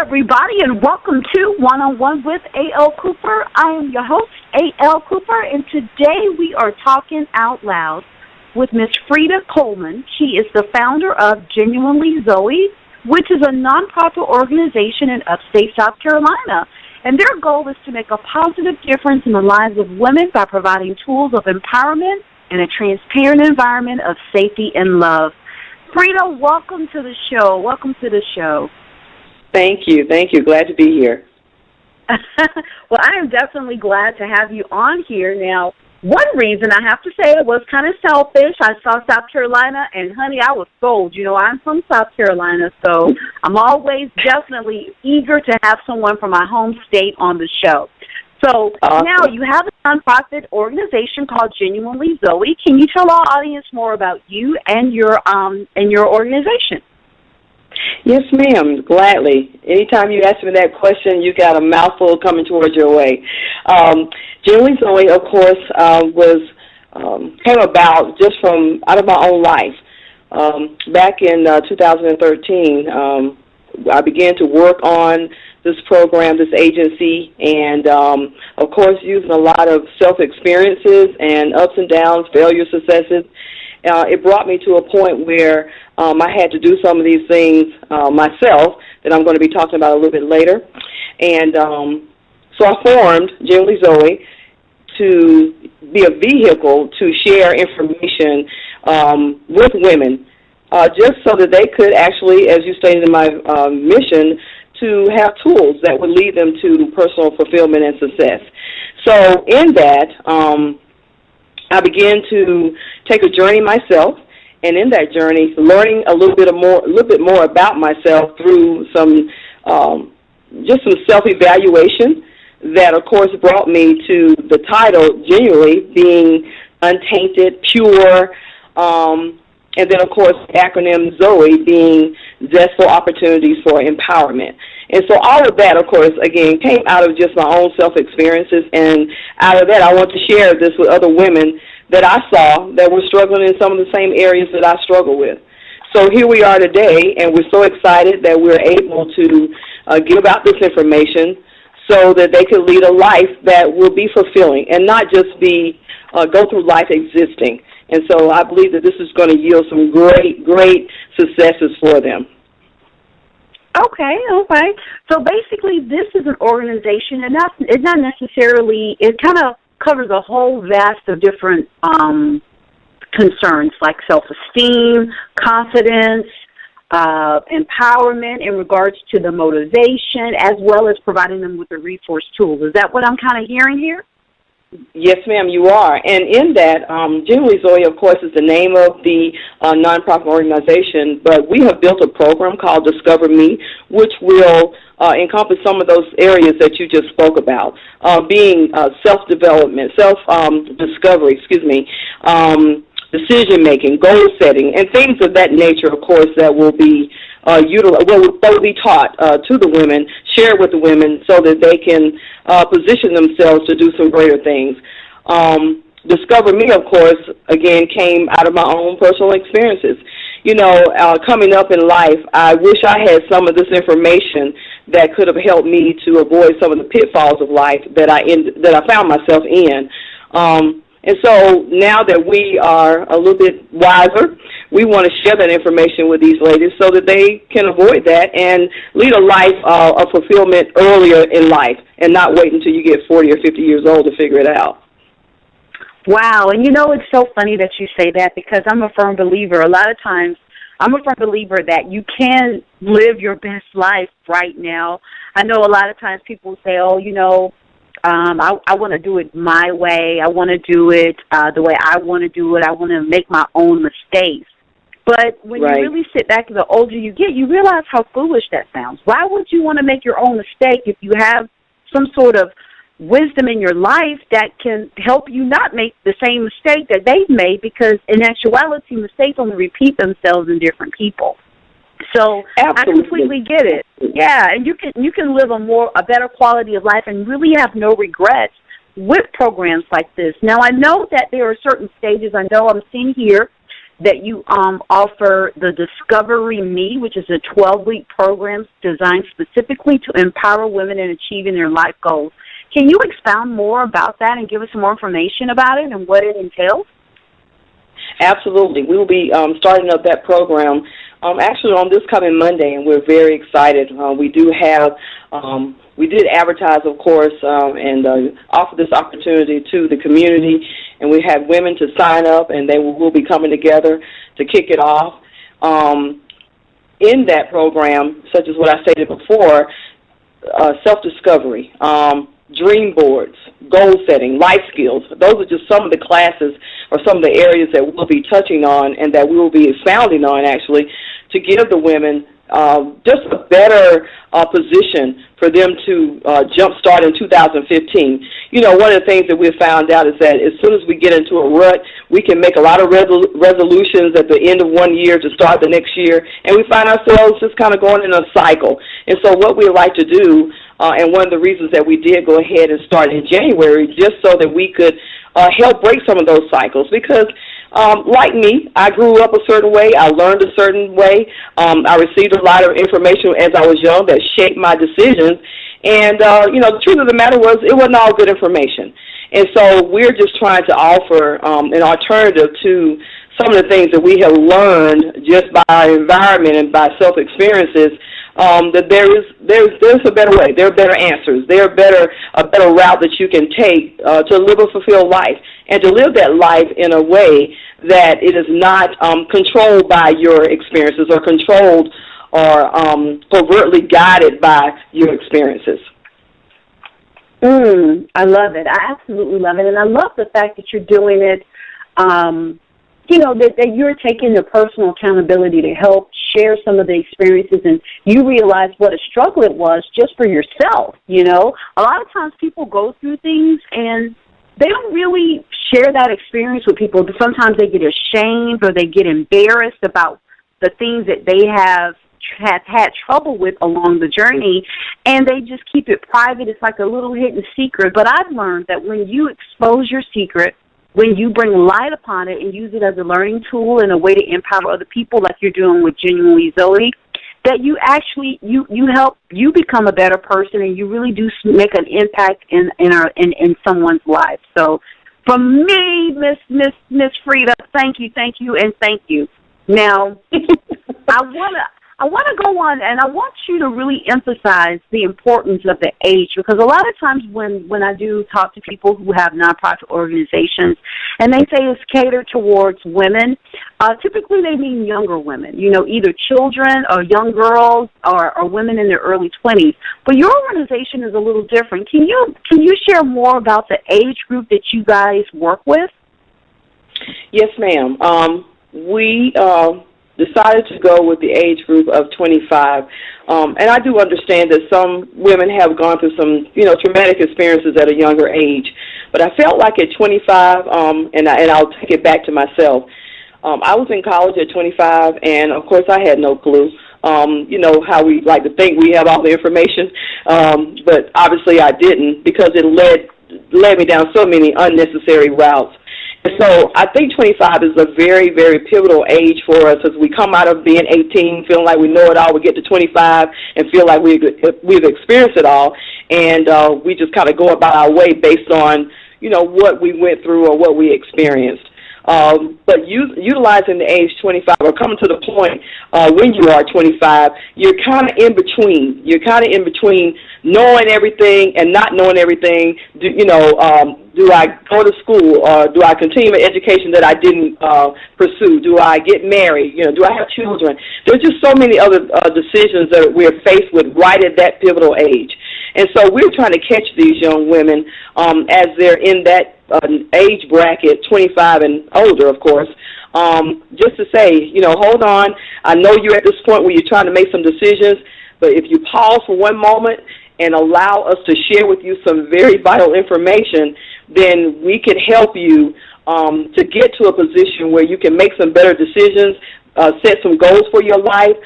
Everybody, and welcome to One-on-One with A.L. Cooper. I am your host, A.L. Cooper, and today we are talking out loud with Miss Freda Coleman. She is the founder of Genuinely Zoe, which is a nonprofit organization in upstate South Carolina. And their goal is to make a positive difference in the lives of women by providing tools of empowerment and a transparent environment of safety and love. Freda, welcome to the show. Welcome to the show. Thank you. Glad to be here. Well, I am definitely glad to have you on here. Now, one reason I have to say it was kind of selfish. I saw South Carolina, and, honey, I was sold. You know, I'm from South Carolina, so I'm always definitely eager to have someone from my home state on the show. So Now you have a nonprofit organization called Genuinely Zoe. Can you tell our audience more about you and your organization? Yes, ma'am, gladly. Anytime you ask me that question, you got a mouthful coming towards your way. Genuinely Zoe, of course, came about just from out of my own life. Back in 2013, I began to work on this program, this agency, and, of course, using a lot of self-experiences and ups and downs, failures, successes. It brought me to a point where I had to do some of these things myself that I'm going to be talking about a little bit later. And so I formed Genuinely Zoe to be a vehicle to share information with women, just so that they could actually, as you stated in my mission, to have tools that would lead them to personal fulfillment and success. So in that, I began to take a journey myself, and in that journey, learning a little bit more about myself through some self-evaluation that, of course, brought me to the title, genuinely being untainted, pure, and then, of course, the acronym ZOE being zestful opportunities for empowerment. And so all of that, of course, again, came out of just my own self-experiences, and out of that I want to share this with other women that I saw that were struggling in some of the same areas that I struggle with. So here we are today, and we're so excited that we're able to give out this information so that they can lead a life that will be fulfilling and not just be go through life existing. And so I believe that this is going to yield some great successes for them. Okay. So basically, this is an organization, and it's not necessarily, it kind of covers a whole vast of different concerns like self-esteem, confidence, empowerment in regards to the motivation, as well as providing them with the resource tools. Is that what I'm kind of hearing here? Yes, ma'am, you are. And in that, Genuinely Zoe, of course, is the name of the nonprofit organization, but we have built a program called Discover Me, which will encompass some of those areas that you just spoke about, being self-development, self-discovery, decision-making, goal setting, and things of that nature, of course, that will be will be taught to the women, shared with the women, so that they can position themselves to do some greater things. Discover Me, of course, again, came out of my own personal experiences. You know, coming up in life, I wish I had some of this information that could have helped me to avoid some of the pitfalls of life that I found myself in. And so now that we are a little bit wiser, we want to share that information with these ladies so that they can avoid that and lead a life of fulfillment earlier in life and not wait until you get 40 or 50 years old to figure it out. Wow, and you know, it's so funny that you say that because I'm a firm believer. A lot of times, I'm a firm believer that you can live your best life right now. I know a lot of times people say, oh, you know, I want to do it my way. I want to do it the way I want to do it. I want to make my own mistakes. But when you really sit back, the older you get, you realize how foolish that sounds. Why would you want to make your own mistake if you have some sort of wisdom in your life that can help you not make the same mistake that they've made? Because in actuality, mistakes only repeat themselves in different people. So absolutely. I completely get it. Yeah, and you can live a better quality of life and really have no regrets with programs like this. Now, I know that there are certain stages. I know I'm seeing here that you offer the Discovery Me, which is a 12-week program designed specifically to empower women in achieving their life goals. Can you expound more about that and give us some more information about it and what it entails? Absolutely. We will be starting up that program actually on this coming Monday, and we're very excited. We did advertise, of course, and offer this opportunity to the community, and we had women to sign up, and they will be coming together to kick it off. In that program, such as what I stated before, self-discovery, dream boards, goal setting, life skills. Those are just some of the classes or some of the areas that we'll be touching on and that we will be expounding on, actually, to give the women just a better position for them to jumpstart in 2015. You know, one of the things that we've found out is that as soon as we get into a rut, we can make a lot of resolutions at the end of one year to start the next year, and we find ourselves just kind of going in a cycle. And so what we like to do, and one of the reasons that we did go ahead and start in January, just so that we could help break some of those cycles, because like me, I grew up a certain way. I learned a certain way. I received a lot of information as I was young that shaped my decisions. And, you know, the truth of the matter was it wasn't all good information. And so we're just trying to offer an alternative to some of the things that we have learned just by our environment and by self-experiences, that there's a better way. There are better answers. There are a better route that you can take to live a fulfilled life, and to live that life in a way that it is not controlled by your experiences or controlled or covertly guided by your experiences. I love it. I absolutely love it. And I love the fact that you're doing it, you know, that you're taking the personal accountability to help share some of the experiences, and you realize what a struggle it was just for yourself, you know. A lot of times people go through things and they don't really share that experience with people. Sometimes they get ashamed or they get embarrassed about the things that they have had trouble with along the journey, and they just keep it private. It's like a little hidden secret. But I've learned that when you expose your secret, when you bring light upon it and use it as a learning tool and a way to empower other people, like you're doing with Genuinely Zoe, that you actually you help you become a better person, and you really do make an impact in someone's life. So, from me, Miss Freda, thank you, and thank you. Now, I want to go on, and I want you to really emphasize the importance of the age, because a lot of times when I do talk to people who have nonprofit organizations and they say it's catered towards women, typically they mean younger women, you know, either children or young girls or women in their early 20s. But your organization is a little different. Can you share more about the age group that you guys work with? Yes, ma'am. We decided to go with the age group of 25. And I do understand that some women have gone through some, you know, traumatic experiences at a younger age. But I felt like at 25, and I'll take it back to myself, I was in college at 25, and, of course, I had no clue. You know, how we like to think we have all the information, but obviously I didn't, because it led me down so many unnecessary routes. And so I think 25 is a very, very pivotal age for us as we come out of being 18, feeling like we know it all. We get to 25 and feel like we've experienced it all, and we just kind of go about our way based on, you know, what we went through or what we experienced. But utilizing the age 25 or coming to the point when you are 25, you're kind of in between. You're kind of in between knowing everything and not knowing everything. Do I go to school, or do I continue my education that I didn't pursue? Do I get married? You know, do I have children? There's just so many other decisions that we're faced with right at that pivotal age. And so we're trying to catch these young women as they're in that age bracket, 25 and older, of course, just to say, you know, hold on. I know you're at this point where you're trying to make some decisions, but if you pause for one moment and allow us to share with you some very vital information, then we can help you to get to a position where you can make some better decisions set some goals for your life.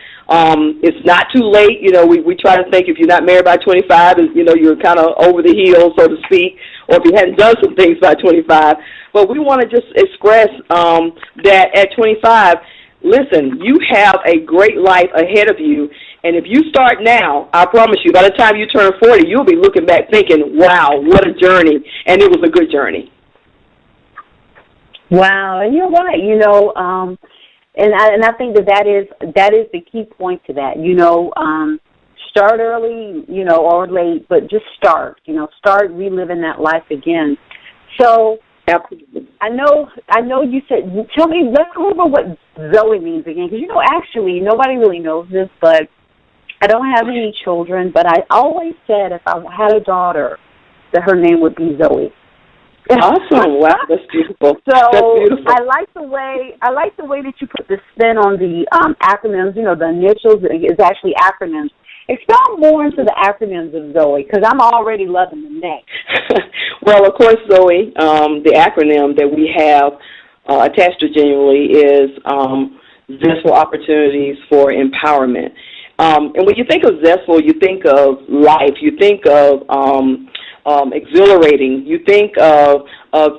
It's not too late. You know, we try to think if you're not married by 25, you know, you're kind of over the hill, so to speak, or if you hadn't done some things by 25. But we want to just express that at 25, listen, you have a great life ahead of you. And if you start now, I promise you, by the time you turn 40, you'll be looking back thinking, wow, what a journey. And it was a good journey. Wow, and you're right. You know, and I think that is the key point to that. You know, start early, you know, or late, but just start. You know, start reliving that life again. So, absolutely. I know. You said. Tell me. Let's go over what Zoe means again, because you know, actually, nobody really knows this, but I don't have any children. But I always said if I had a daughter, that her name would be Zoe. Awesome! Wow, that's beautiful. So that's beautiful. I like the way that you put the spin on the acronyms. You know, the initials is actually acronyms. Expound more into the acronyms of Zoe, because I'm already loving the name. Well, of course, Zoe, the acronym that we have attached to Genuinely is Zestful Opportunities for Empowerment. And when you think of zestful, you think of life. You think of exhilarating. You think of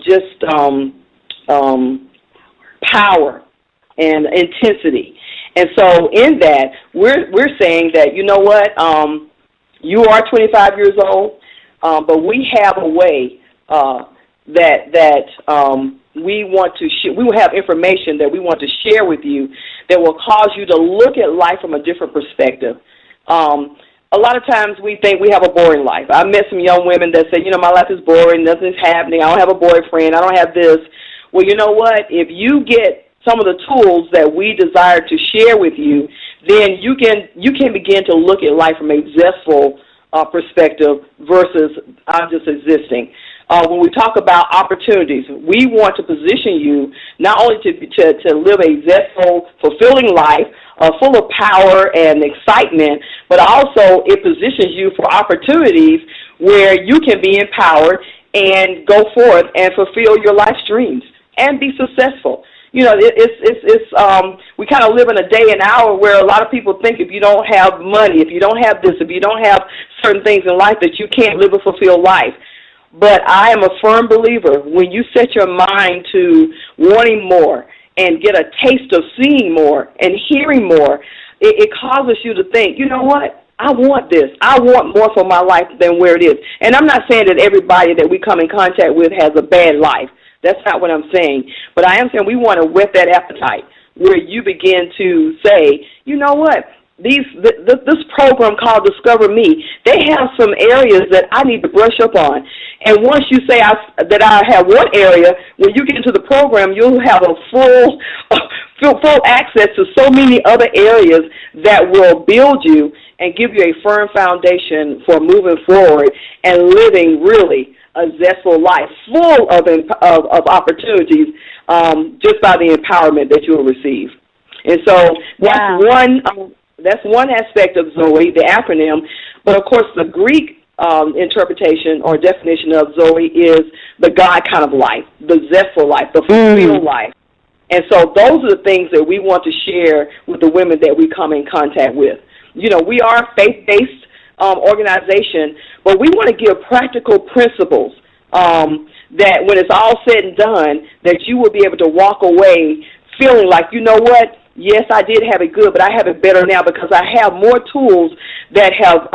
just power and intensity. And so in that, we're saying that, you know what, you are 25 years old, but we have a way that we want to we will have information that we want to share with you that will cause you to look at life from a different perspective. A lot of times we think we have a boring life. I met some young women that say, you know, my life is boring, nothing's happening, I don't have a boyfriend, I don't have this. Well, you know what? If you get some of the tools that we desire to share with you, then you can begin to look at life from a zestful perspective versus I'm just existing. When we talk about opportunities, we want to position you not only to live a zestful, fulfilling life, full of power and excitement, but also it positions you for opportunities where you can be empowered and go forth and fulfill your life's dreams and be successful. You know, we kind of live in a day and hour where a lot of people think if you don't have money, if you don't have this, if you don't have certain things in life, that you can't live a fulfilled life. But I am a firm believer when you set your mind to wanting more and get a taste of seeing more and hearing more, it causes you to think, you know what? I want this. I want more for my life than where it is. And I'm not saying that everybody that we come in contact with has a bad life. That's not what I'm saying. But I am saying we want to whet that appetite where you begin to say, you know what? This program called Discover Me, they have some areas that I need to brush up on. And once you say that I have one area, when you get into the program, you'll have a full access to so many other areas that will build you and give you a firm foundation for moving forward and living really a zestful life, full of opportunities just by the empowerment that you will receive. And so that's one aspect of Zoe, the acronym. But, of course, the Greek interpretation or definition of Zoe is the God kind of life, the zestful life, the fulfilled life. And so those are the things that we want to share with the women that we come in contact with. You know, we are a faith-based organization, but we want to give practical principles that when it's all said and done, that you will be able to walk away feeling like, you know what, yes, I did have it good, but I have it better now because I have more tools that have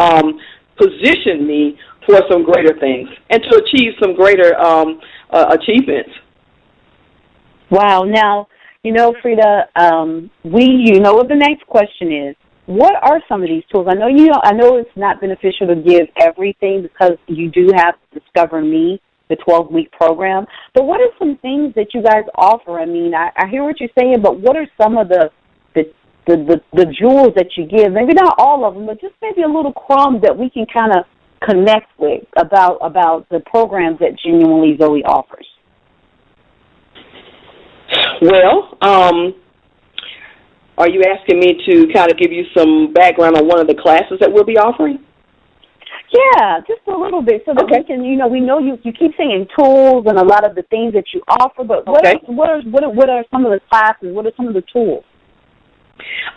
positioned me for some greater things and to achieve some greater achievements. Wow. Now, you know, Freda, you know what the next question is. What are some of these tools? I know it's not beneficial to give everything because you do have Discover Me, the 12-week program. But what are some things that you guys offer? I mean, I hear what you're saying, but what are some of the jewels that you give? Maybe not all of them, but just maybe a little crumb that we can kind of connect with about the programs that Genuinely Zoe offers. Well, are you asking me to kind of give you some background on one of the classes that we'll be offering? Yeah, just a little bit so that we can, we know you keep saying tools and a lot of the things that you offer, but what are some of the classes? What are some of the tools?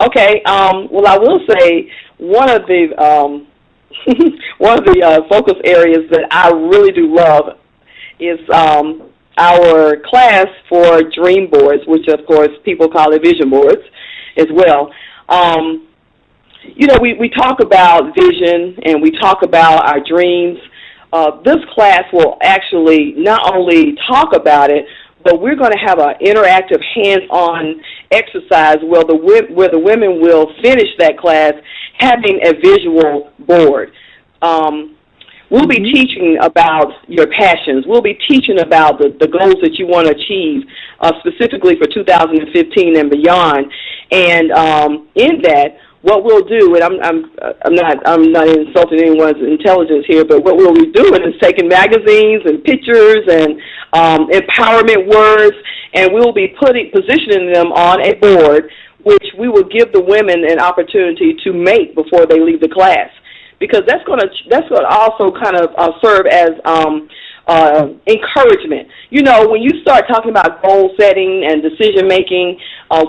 Okay. Well, I will say one of the one of the focus areas that I really do love is our class for dream boards, which of course people call it vision boards as well. We talk about vision and we talk about our dreams. This class will actually not only talk about it, but we're going to have an interactive, hands-on exercise where the women will finish that class having a visual board. We'll be teaching about your passions. We'll be teaching about the goals that you want to achieve, specifically for 2015 and beyond. And in that, what we'll do, and I'm not insulting anyone's intelligence here, but what we'll be doing is taking magazines and pictures and empowerment words, and we'll be positioning them on a board, which we will give the women an opportunity to make before they leave the class, because that's going to also kind of serve as encouragement. When you start talking about goal setting and decision making,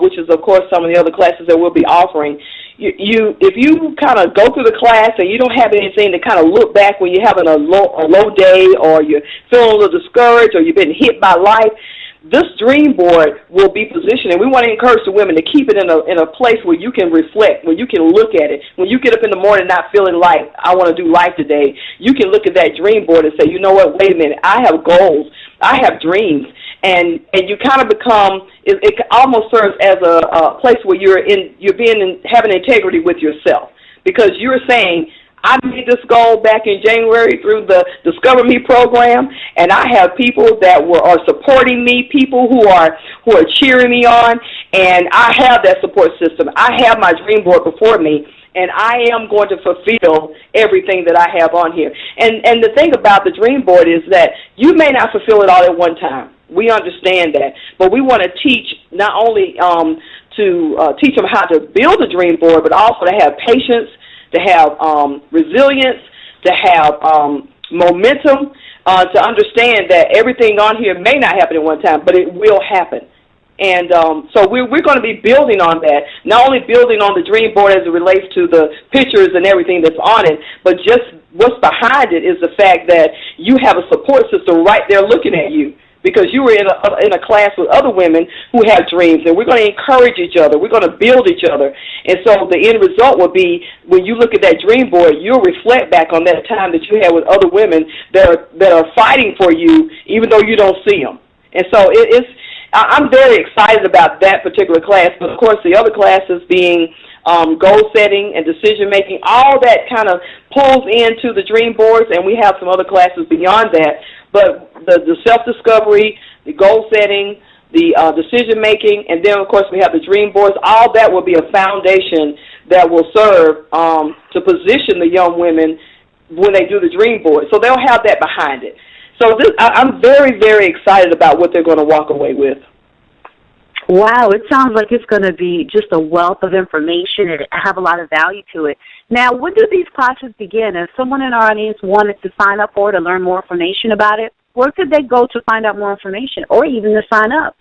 which is of course some of the other classes that we'll be offering, if you kind of go through the class and you don't have anything to kind of look back when you're having a low day, or you're feeling a little discouraged, or you've been hit by life, this dream board will be positioned, and we want to encourage the women to keep it in a place where you can reflect, where you can look at it. When you get up in the morning not feeling like, I want to do life today, you can look at that dream board and say, you know what, wait a minute, I have goals, I have dreams. And you kind of become, it almost serves as a place where having integrity with yourself, because you're saying, I made this goal back in January through the Discover Me program, and I have people that are supporting me, people who are cheering me on, and I have that support system. I have my dream board before me, and I am going to fulfill everything that I have on here. And the thing about the dream board is that you may not fulfill it all at one time. We understand that, but we want to teach not only to teach them how to build a dream board, but also to have patience, to have resilience, to have momentum, to understand that everything on here may not happen at one time, but it will happen. And so we're going to be building on that, not only building on the dream board as it relates to the pictures and everything that's on it, but just what's behind it is the fact that you have a support system right there looking at you, because you were in a class with other women who have dreams, and we're going to encourage each other. We're going to build each other. And so the end result will be, when you look at that dream board, you'll reflect back on that time that you had with other women that are fighting for you, even though you don't see them. And so I'm very excited about that particular class, but of course the other classes being goal setting and decision making, all that kind of pulls into the dream boards, and we have some other classes beyond that. But the self-discovery, the goal setting, the decision making, and then of course we have the dream boards, all that will be a foundation that will serve to position the young women when they do the dream board. So they'll have that behind it. So I'm very, very excited about what they're going to walk away with. Wow, it sounds like it's going to be just a wealth of information and have a lot of value to it. Now, when do these classes begin? If someone in our audience wanted to sign up for it or learn more information about it, where could they go to find out more information or even to sign up?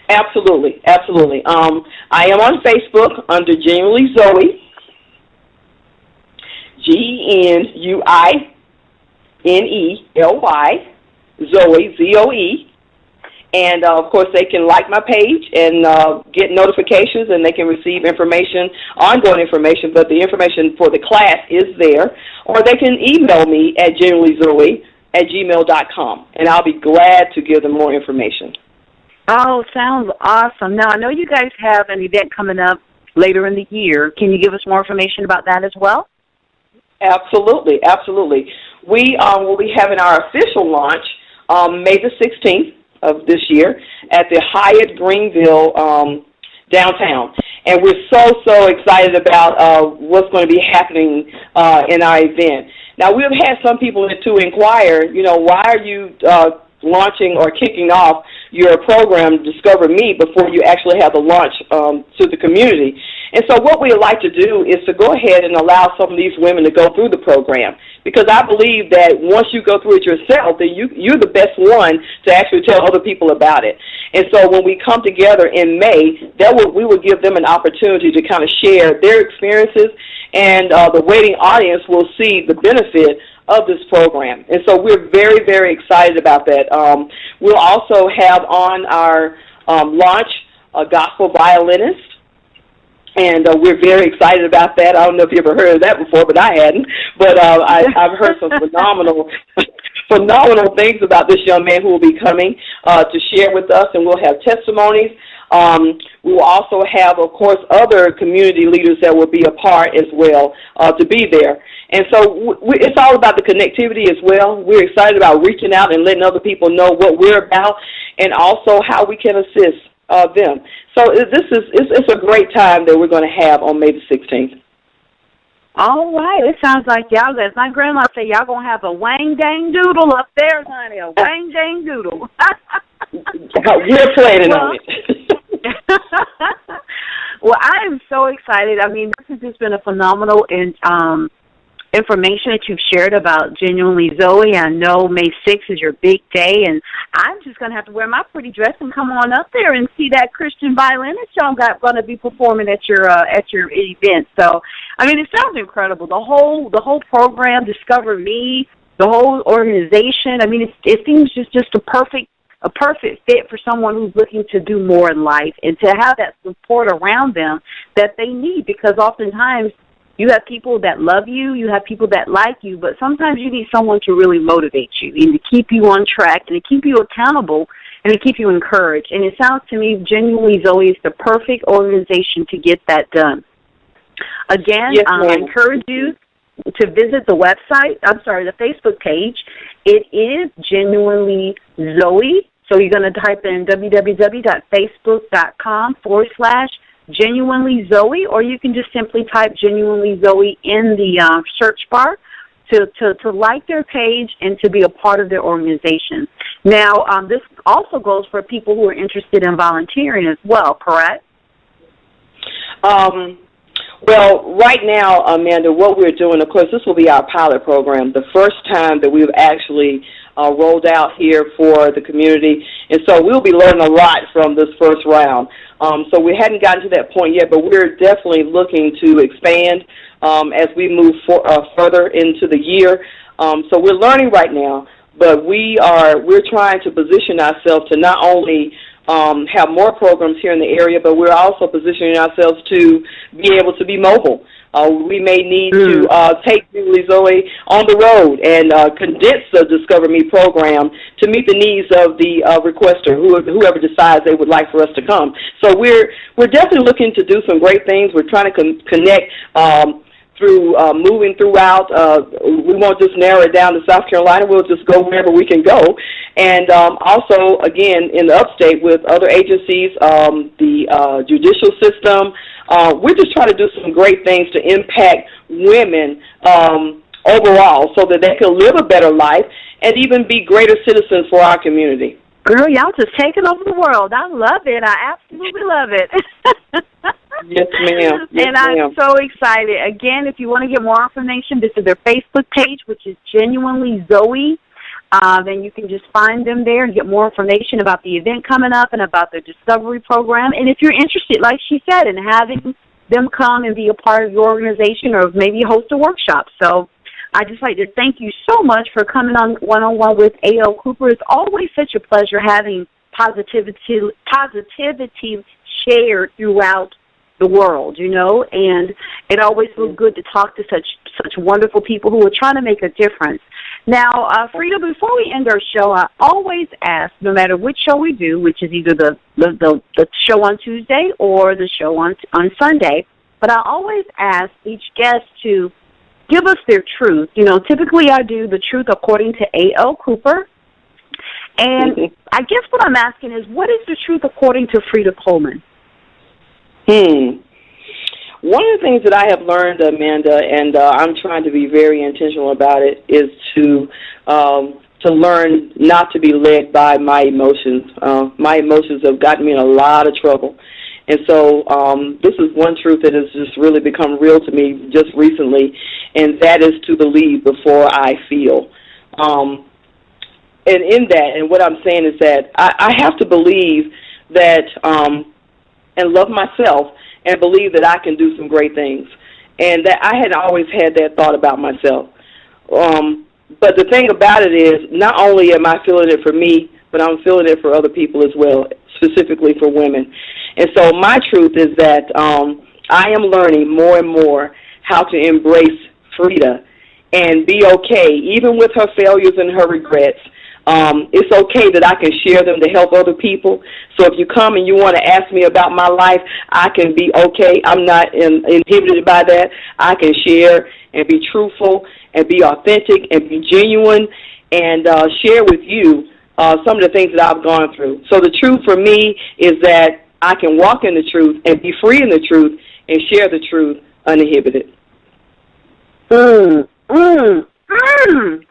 Absolutely, absolutely. I am on Facebook under Genuinely Zoe, GENUINELY, Zoe, ZOE. And, of course, they can like my page and get notifications, and they can receive information, ongoing information, but the information for the class is there. Or they can email me at genuinelyzoe@gmail.com, and I'll be glad to give them more information. Oh, sounds awesome. Now, I know you guys have an event coming up later in the year. Can you give us more information about that as well? Absolutely, absolutely. We will be having our official launch May the 16th. Of this year at the Hyatt Greenville downtown. And we're so excited about what's going to be happening in our event. Now, we've had some people to inquire, why are you launching or kicking off your program, Discover Me, before you actually have the launch to the community? And so what we would like to do is to go ahead and allow some of these women to go through the program, because I believe that once you go through it yourself, then you're the best one to actually tell other people about it. And so when we come together in May, we will give them an opportunity to kind of share their experiences, and the waiting audience will see the benefit of this program. And so we're very, very excited about that. We'll also have on our launch a gospel violinist, and we're very excited about that. I don't know if you ever heard of that before, but I hadn't. But I've heard some phenomenal things about this young man who will be coming to share with us, and we'll have testimonies. We will also have, of course, other community leaders that will be a part as well to be there. And so it's all about the connectivity as well. We're excited about reaching out and letting other people know what we're about, and also how we can assist them. So it's a great time that we're going to have on May the 16th. All right. It sounds like y'all, as my grandma said, y'all going to have a wang-dang doodle up there, honey, a wang-dang doodle. We're planning on it. Well, I am so excited. I mean, this has just been a phenomenal information that you've shared about Genuinely Zoe. I know May 6th is your big day, and I'm just going to have to wear my pretty dress and come on up there and see that Christian violinist y'all got going to be performing at your event. So, I mean, it sounds incredible. The whole program, Discover Me, the whole organization. I mean, it seems just a perfect fit for someone who's looking to do more in life and to have that support around them that they need, because oftentimes you have people that love you, you have people that like you, but sometimes you need someone to really motivate you and to keep you on track and to keep you accountable and to keep you encouraged. And it sounds to me, Genuinely Zoe is the perfect organization to get that done. Again, yes, I encourage you to visit the Facebook page. It is Genuinely Zoe. So you're going to type in www.facebook.com/Genuinely Zoe, or you can just simply type Genuinely Zoe in the search bar to like their page and to be a part of their organization. Now, this also goes for people who are interested in volunteering as well, correct? Well, right now, Amanda, what we're doing, of course, this will be our pilot program, the first time that we've actually rolled out here for the community. And so we'll be learning a lot from this first round. So we hadn't gotten to that point yet, but we're definitely looking to expand as we move further into the year. So we're learning right now, but we're trying to position ourselves to not only have more programs here in the area, but we're also positioning ourselves to be able to be mobile. We may need to take Genuinely Zoe on the road and condense the Discover Me program to meet the needs of the requester, whoever decides they would like for us to come. So we're definitely looking to do some great things. We're trying to connect through moving throughout. We won't just narrow it down to South Carolina. We'll just go wherever we can go. And also, again, in the upstate with other agencies, the judicial system. We're just trying to do some great things to impact women overall so that they can live a better life and even be greater citizens for our community. Girl, y'all just taking over the world. I love it. I absolutely love it. Yes, ma'am. Yes, and I'm so excited. Again, if you want to get more information, visit their Facebook page, which is Genuinely Zoe. Then you can just find them there and get more information about the event coming up and about their discovery program. And if you're interested, like she said, in having them come and be a part of your organization or maybe host a workshop. So I'd just like to thank you so much for coming on one-on-one with A.L. Cooper. It's always such a pleasure having positivity shared throughout the world, and it always feels good to talk to such wonderful people who are trying to make a difference. Now, Freda, before we end our show, I always ask, no matter which show we do, which is either the show on Tuesday or the show on Sunday, but I always ask each guest to give us their truth. Typically I do the truth according to A.L. Cooper, and I guess what I'm asking is, what is the truth according to Freda Coleman? One of the things that I have learned, Amanda, and I'm trying to be very intentional about it, is to learn not to be led by my emotions. My emotions have gotten me in a lot of trouble. And so this is one truth that has just really become real to me just recently, and that is to believe before I feel. And in that, and what I'm saying is that I have to believe that and love myself and believe that I can do some great things. And that I had always had that thought about myself. But the thing about it is, not only am I feeling it for me, but I'm feeling it for other people as well, specifically for women. And so my truth is that I am learning more and more how to embrace Freda and be okay, even with her failures and her regrets. It's okay that I can share them to help other people. So if you come and you want to ask me about my life, I can be okay. I'm not inhibited by that. I can share and be truthful and be authentic and be genuine and share with you some of the things that I've gone through. So the truth for me is that I can walk in the truth and be free in the truth and share the truth uninhibited.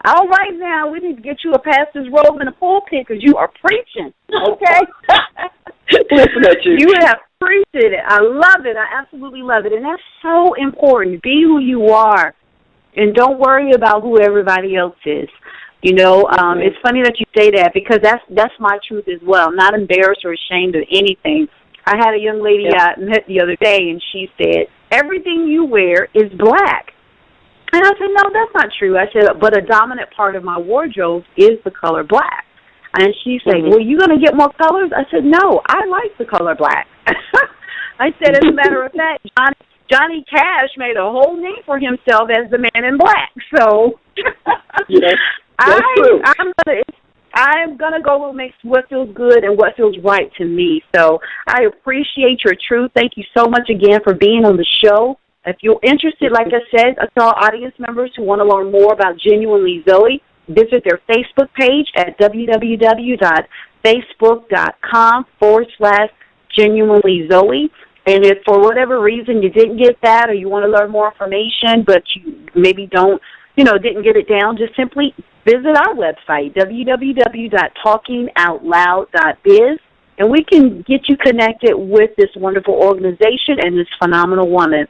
All right, now we need to get you a pastor's robe and a pulpit because you are preaching. Okay. Listen at you. You have preached it. I love it. I absolutely love it, and that's so important. Be who you are, and don't worry about who everybody else is. You know, it's funny that you say that because that's my truth as well. I'm not embarrassed or ashamed of anything. I had a young lady I met the other day, and she said, "Everything you wear is black." And I said, "No, that's not true." I said, "But a dominant part of my wardrobe is the color black." And she said, "Well, you going to get more colors?" I said, "No, I like the color black." I said, as a matter of fact, Johnny Cash made a whole name for himself as the man in black. So yes, that's true. I'm gonna go with what feels good and what feels right to me. So I appreciate your truth. Thank you so much again for being on the show. If you're interested, like I said, to our audience members who want to learn more about Genuinely Zoe, visit their Facebook page at www.facebook.com/Genuinely Zoe. And if for whatever reason you didn't get that or you want to learn more information but you maybe didn't get it down, just simply visit our website, www.talkingoutloud.biz, and we can get you connected with this wonderful organization and this phenomenal woman.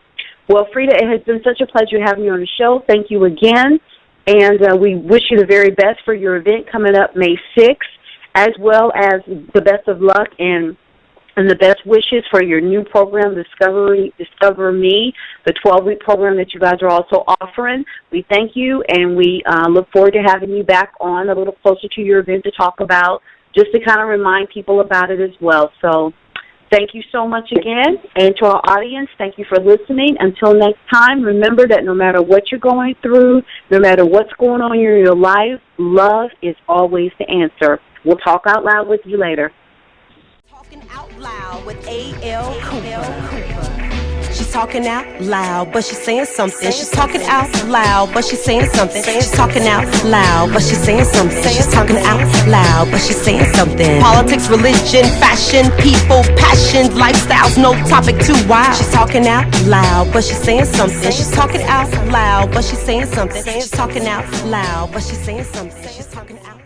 Well, Freda, it has been such a pleasure having you on the show. Thank you again, and we wish you the very best for your event coming up May 6th, as well as the best of luck and the best wishes for your new program, Discover Me, the 12-week program that you guys are also offering. We thank you, and we look forward to having you back on a little closer to your event to talk about, just to kind of remind people about it as well. So thank you so much again. And to our audience, thank you for listening. Until next time, remember that no matter what you're going through, no matter what's going on in your life, love is always the answer. We'll talk out loud with you later. Talking out loud with A.L. Cooper. She's talking out loud, but she's saying something. She's talking out loud, but she's saying something. She's talking out loud, but she's saying something. She's talking out loud, but she's saying something. Politics, religion, fashion, people, passion, lifestyles, no topic too wild. She's talking out loud, but she's saying something. She's talking out loud, but she's saying something. She's talking out loud, but she's saying something. She's talking out